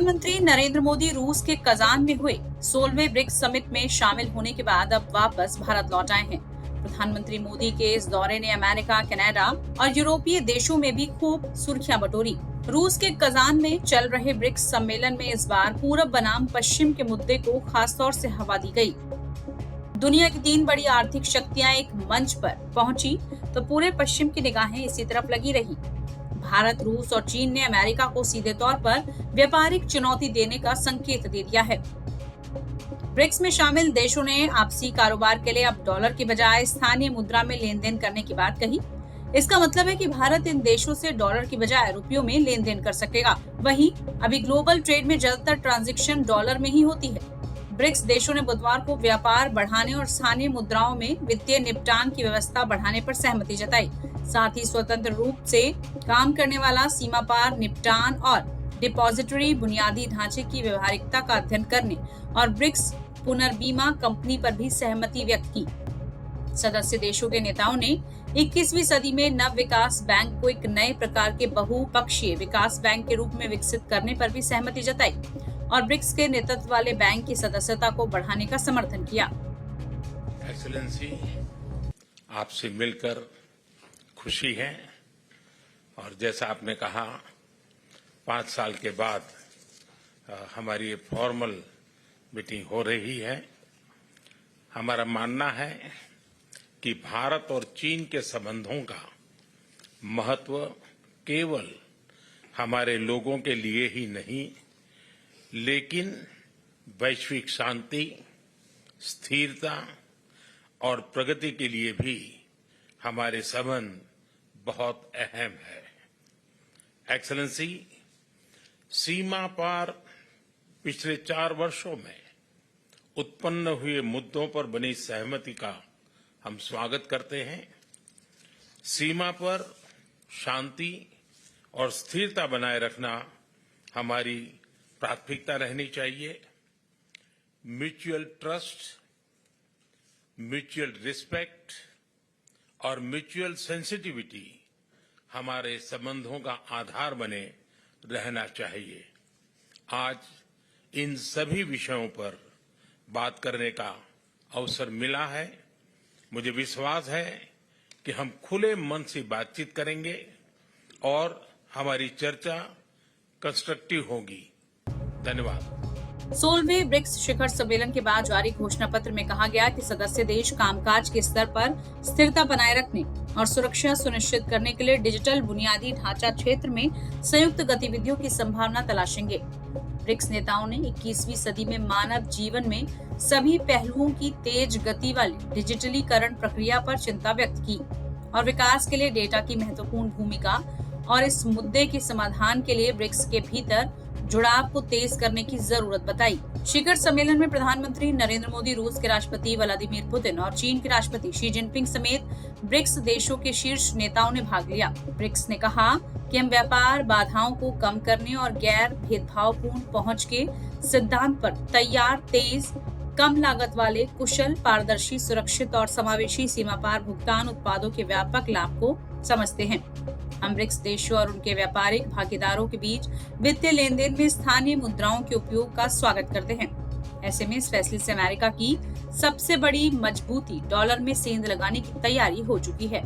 प्रधानमंत्री नरेंद्र मोदी रूस के कजान में हुए 16वें ब्रिक्स समिट में शामिल होने के बाद अब वापस भारत लौट आए हैं। प्रधानमंत्री मोदी के इस दौरे ने अमेरिका, कनाडा और यूरोपीय देशों में भी खूब सुर्खियां बटोरी। रूस के कजान में चल रहे ब्रिक्स सम्मेलन में इस बार पूरब बनाम पश्चिम के मुद्दे को खासतौर से हवा दी गई। दुनिया की 3 बड़ी आर्थिक शक्तियां एक मंच पर पहुंची तो पूरे पश्चिम की निगाहें इसी तरफ लगी रही। भारत, रूस और चीन ने अमेरिका को सीधे तौर पर व्यापारिक चुनौती देने का संकेत दे दिया है। ब्रिक्स में शामिल देशों ने आपसी कारोबार के लिए अब डॉलर की बजाय स्थानीय मुद्रा में लेन देन करने की बात कही। इसका मतलब है कि भारत इन देशों से डॉलर की बजाय रुपयों में लेन देन कर सकेगा। वहीं अभी ग्लोबल ट्रेड में ज्यादातर ट्रांजैक्शन डॉलर में ही होती है। ब्रिक्स देशों ने बुधवार को व्यापार बढ़ाने और स्थानीय मुद्राओं में वित्तीय निपटान की व्यवस्था बढ़ाने पर सहमति जताई। साथ ही स्वतंत्र रूप से काम करने वाला सीमा पार निपटान और डिपॉजिटरी बुनियादी ढांचे की व्यवहारिकता का अध्ययन करने और ब्रिक्स पुनर्बीमा कंपनी पर भी सहमति व्यक्त की। सदस्य देशों के नेताओं ने 21वीं सदी में नव विकास बैंक को एक नए प्रकार के बहुपक्षीय विकास बैंक के रूप में विकसित करने पर भी सहमति जताई और ब्रिक्स के नेतृत्व वाले बैंक की सदस्यता को बढ़ाने का समर्थन किया। एक्सेलेंसी, आपसे मिलकर खुशी है और जैसा आपने कहा 5 साल के बाद हमारी फॉर्मल मीटिंग हो रही है। हमारा मानना है कि भारत और चीन के संबंधों का महत्व केवल हमारे लोगों के लिए ही नहीं, लेकिन वैश्विक शांति, स्थिरता और प्रगति के लिए भी हमारे संबंध बहुत अहम है। एक्सेलेंसी, सीमा पार पिछले 4 वर्षों में उत्पन्न हुए मुद्दों पर बनी सहमति का हम स्वागत करते हैं। सीमा पर शांति और स्थिरता बनाए रखना हमारी प्राथमिकता रहनी चाहिए। म्यूचुअल ट्रस्ट, म्यूचुअल रिस्पेक्ट और म्यूचुअल सेंसिटिविटी हमारे संबंधों का आधार बने रहना चाहिए। आज इन सभी विषयों पर बात करने का अवसर मिला है। मुझे विश्वास है कि हम खुले मन से बातचीत करेंगे और हमारी चर्चा कंस्ट्रक्टिव होगी। धन्यवाद। 16वें ब्रिक्स शिखर सम्मेलन के बाद जारी घोषणा पत्र में कहा गया कि सदस्य देश कामकाज के स्तर पर स्थिरता बनाए रखने और सुरक्षा सुनिश्चित करने के लिए डिजिटल बुनियादी ढांचा क्षेत्र में संयुक्त गतिविधियों की संभावना तलाशेंगे। ब्रिक्स नेताओं ने 21वीं सदी में मानव जीवन में सभी पहलुओं की तेज गति वाली डिजिटलीकरण प्रक्रिया पर चिंता व्यक्त की और विकास के लिए डेटा की महत्वपूर्ण भूमिका और इस मुद्दे के समाधान के लिए ब्रिक्स के भीतर जुड़ाव को तेज करने की जरूरत बताई। शिखर सम्मेलन में प्रधानमंत्री नरेंद्र मोदी, रूस के राष्ट्रपति व्लादिमीर पुतिन और चीन के राष्ट्रपति शी जिनपिंग समेत ब्रिक्स देशों के शीर्ष नेताओं ने भाग लिया। ब्रिक्स ने कहा कि हम व्यापार बाधाओं को कम करने और गैर भेदभावपूर्ण पहुंच के सिद्धांत पर तैयार, तेज, कम लागत वाले, कुशल, पारदर्शी, सुरक्षित और समावेशी सीमा पार भुगतान उत्पादों के व्यापक लाभ को समझते हैं। हम ब्रिक्स देशों और उनके व्यापारिक भागीदारों के बीच वित्तीय लेन देन में स्थानीय मुद्राओं के उपयोग का स्वागत करते हैं। ऐसे में इस फैसले से अमेरिका की सबसे बड़ी मजबूती डॉलर में सेंध लगाने की तैयारी हो चुकी है।